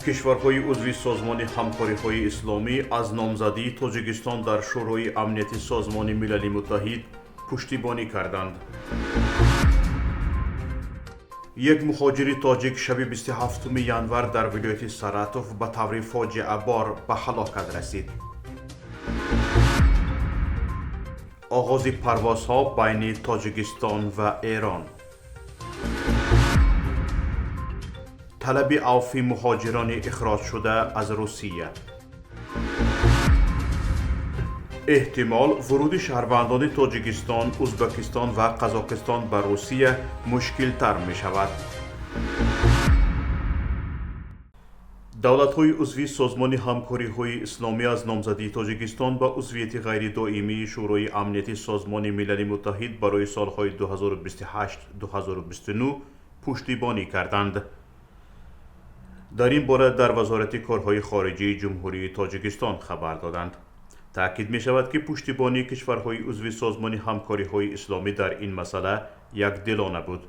کشورهای عضو سازمان همکاری‌های اسلامی از نامزدی تاجیکستان در شورای امنیت سازمان ملل متحد پشتیبانی کردند. یک مهاجر تاجیک شب 27 ینور در ولایت ساراتوف به طور فاجعه بار به هلاکت رسید. آغاز پروازها بین تاجیکستان و ایران. طلب عفو مهاجران اخراج شده از روسیه. احتمال ورود شهروندان تاجیکستان، ازبکستان و قزاقستان به روسیه مشکل تر می شود. دولت‌های عضو سازمان همکاری‌های اسلامی از نامزدی تاجیکستان به عضویت غیر دائمی شورای امنیت سازمان ملل متحد برای سالهای 2028-2029 پشتیبانی کردند. در این باره در وزارت کارهای خارجه جمهوری تاجیکستان خبر دادند. تأکید می شود که پشتیبانی کشورهای عضو سازمان همکاری‌های اسلامی در این مسئله یک دلانه بود.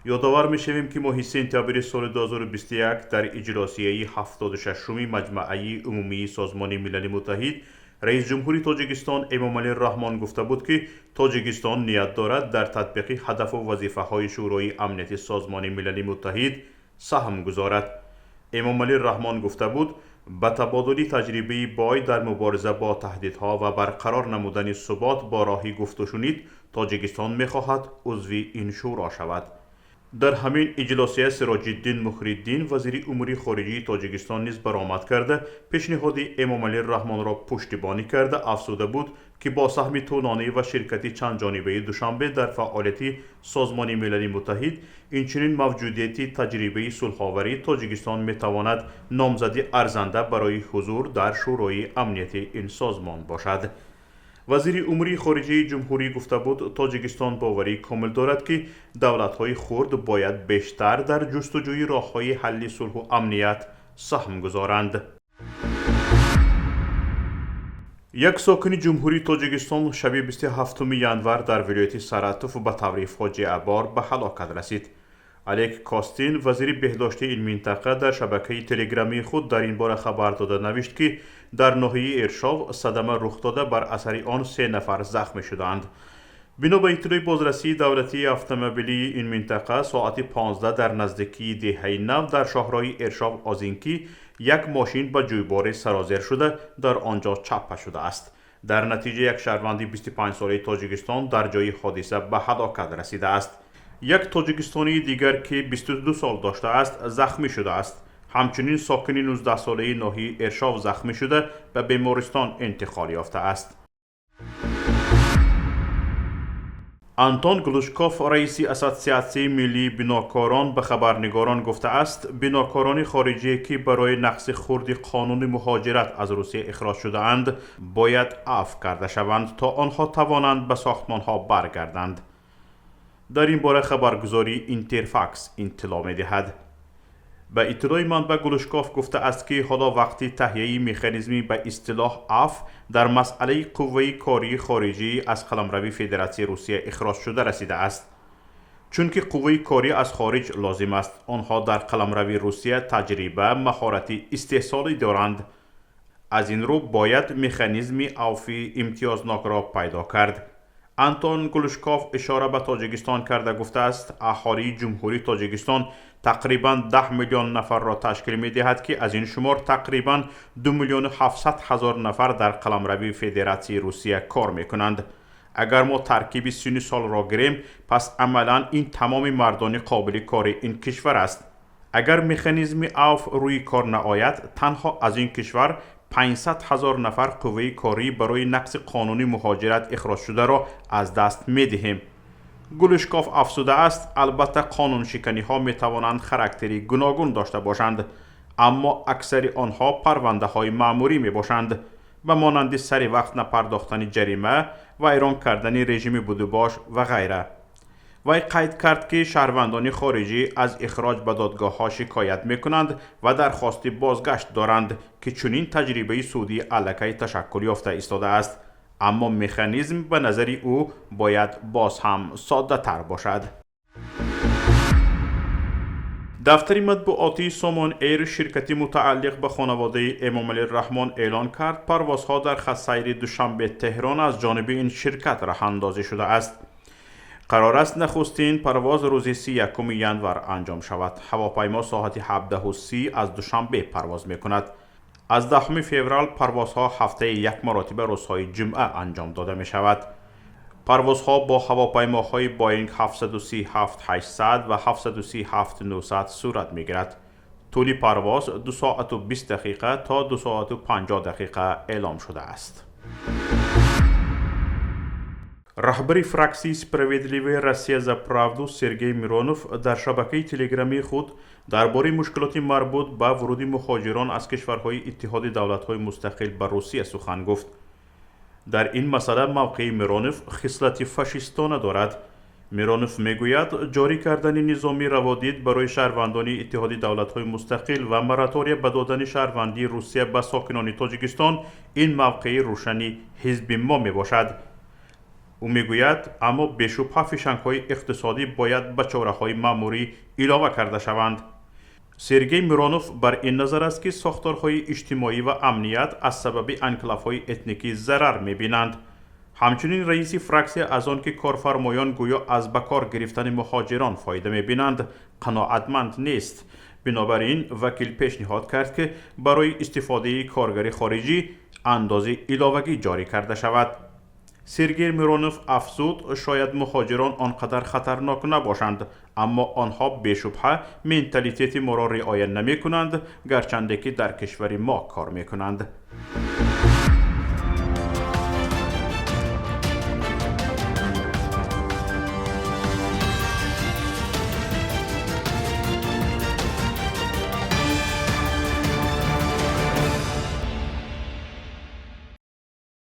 یادآور می شویم که ماه سپتامبر سال 2021 در اجلاسیه 76 مجمع عمومی سازمان ملل متحد رئیس جمهور تاجیکستان امامعلی رحمان گفته بود که تاجیکستان نیت دارد در تطبیق هدف و وظیفه‌های شورای امنیت سازمان ملل متحد سهم گذارد. امامعلی رحمان گفته بود به تبادل تجربه بای در مبارزه با تهدیدها و برقرار نمودن ثبات با راه گفت و شنید تاجیکستان می‌خواهد عضو این شورا شود. در همین اجلاسیه سراج الدین مخری‌الدین وزیر امور خارجه تاجیکستان نیز برآمد کرده پیشنهاد امامعلی رحمان را پشتیبانی کرده افزوده بود که با سهم طولانی و شرکت چند جانبه دوشنبه در فعالیت سازمان ملل متحد اینچنین موجودیت تجربه صلح‌آوری تاجیکستان میتواند نامزدی ارزنده برای حضور در شورای امنیت این سازمان باشد. وزیر امور خارجه جمهوری گفته بود تاجیکستان باوری کامل دارد که دولت‌های خرد باید بیشتر در جستجوی راه‌های حل صلح و امنیت سهم گذارند. یک ساکن جمهوری تاجیکستان شب 27 ینور در ولایت ساراتوف به طور فاجعه بار به هلاکت رسید. الیک کاستین وزیر بهداشت این منطقه در شبکه تلگرامی خود در این باره خبر داده نوشت که در ناحیه ارشاو صدمه رخ داده بر اثر آن 3 نفر زخمی شدند. بنا به اطلاع بازرسی دولتی اتومبیلی این منطقه ساعت 15 در نزدیکی دهه 90 در شاهراه ارشاو آزینکی یک ماشین به جویبار سرازیر شده در آنجا چپه شده است. در نتیجه یک شهروند 25 ساله تاجیکستان در جای حادثه به هلاکت رسیده است. یک تاجیکستانی دیگر که 22 سال داشته است زخمی شده است. همچنین ساکن 19 ساله ناحیه ارشاو زخمی شده به بیمارستان انتقال یافته است. آنتون گلوشکوف رئیس اساسیاسیون ملی بناکاران به خبرنگاران گفته است بناکاران خارجی که برای نقض خرد قانون مهاجرت از روسیه اخراج شده اند باید عفو کرده شوند تا آنها توانند به ساختمانها برگردند. در این باره خبرگزاری اینترفاکس اطلاع می‌دهد. به اطلاع منبع گلوشکوف گفته است که حالا وقتی تهیه مکانیزمی به اصطلاح عفو در مسئله قوه کاری خارجی از قلمرو فدراسیون روسیه اخراج شده رسیده است. چون که قوه کاری از خارج لازم است آنها در قلمرو روسیه تجربه مهارت استحصالی دارند. از این رو باید مکانیزم عفو امتیازناک را پیدا کرد. آنتون گلوشکوف اشاره به تاجیکستان کرده گفته است اهالی جمهوری تاجیکستان تقریباً 10 میلیون نفر را تشکیل می دهد که از این شمار تقریباً 2,700,000 نفر در قلمرو فدراسیون روسیه کار می کنند. اگر ما ترکیب سن سال را گیریم پس عملاً این تمام مردان قابل کار این کشور است. اگر مکانیزم عفو روی کار نآید تنها از این کشور 500,000 نفر قوه کاری برای نقض قانون مهاجرت اخراج شده را از دست می دهیم. گلوشکوف افزوده است البته قانون شکنی ها می توانند خاراکتری گوناگون داشته باشند اما اکثر آنها پرونده های مأموری می باشند و مانند سری وقت نپرداختن جریمه و ایران کردن رژیم بودجه و غیره. وی قید کرد که شهروندان خارجی از اخراج به دادگاه ها شکایت می کنند و درخواست بازگشت دارند که چنین تجربه سودی الکی تشکل یافته ایستاده است اما مکانیزم به نظر او باید باز هم ساده تر باشد. دفتر مطبوعاتی سامان ایر شرکتی متعلق به خانواده امامعلی رحمان اعلان کرد پروازها در خط سیر دوشنبه تهران از جانب این شرکت راه اندازی شده است. قرار است نخستین پرواز روز 31 ینور انجام شود. هواپیما ساعت 17:30 از دوشنبه پرواز می کند. از 10 فوریه پروازها هفته یک مرتبه روزهای جمعه انجام داده می شود. پروازها با هواپیماهای باینگ 737-800 و 737-900 صورت می گیرد. طول پرواز 2 ساعت و 20 دقیقه تا 2 ساعت و 50 دقیقه اعلام شده است. رهبر فراکسی سپراویدلیوی روسیه ز پراودو سرگئی میرونوف در شبکه تلگرامی خود درباره مشکلات مربوط به ورود مهاجران از کشورهای اتحاد دولت‌های مستقل به روسیه سخن گفت. در این مسئله موقع میرونوف خصلت فاشیستانه دارد. میرونوف میگوید جاری کردن نظامی روادید برای شهروندان اتحاد دولت‌های مستقل و مراتوری به دادن شهروندی روسیه به ساکنان تاجیکستان این موقع روشنی حزب ما می باشد. او میگوید اما بشبهه فشنگ‌های اقتصادی باید به چاره‌های مأموری علاوه کرده شوند. سرگئی میرونوف بر این نظر است که ساختارهای اجتماعی و امنیت از سبب انکلاف‌های اتنیکی ضرر می‌بینند. همچنین رئیس فراکسی از آن که کارفرمایان گویا از به کار گرفتن مهاجران فایده می‌بینند قناعتمند نیست. بنابراین وکیل پیشنهاد کرد که برای استفاده کارگر خارجی اندازه علاوه‌ای جاری کرده شود. سرگئی میرونوف افزود شاید مهاجران آنقدر خطرناک نباشند اما آنها بشبهه منتالیتیت ما را رعایت نمی کنند گرچند که در کشور ما کار می کنند.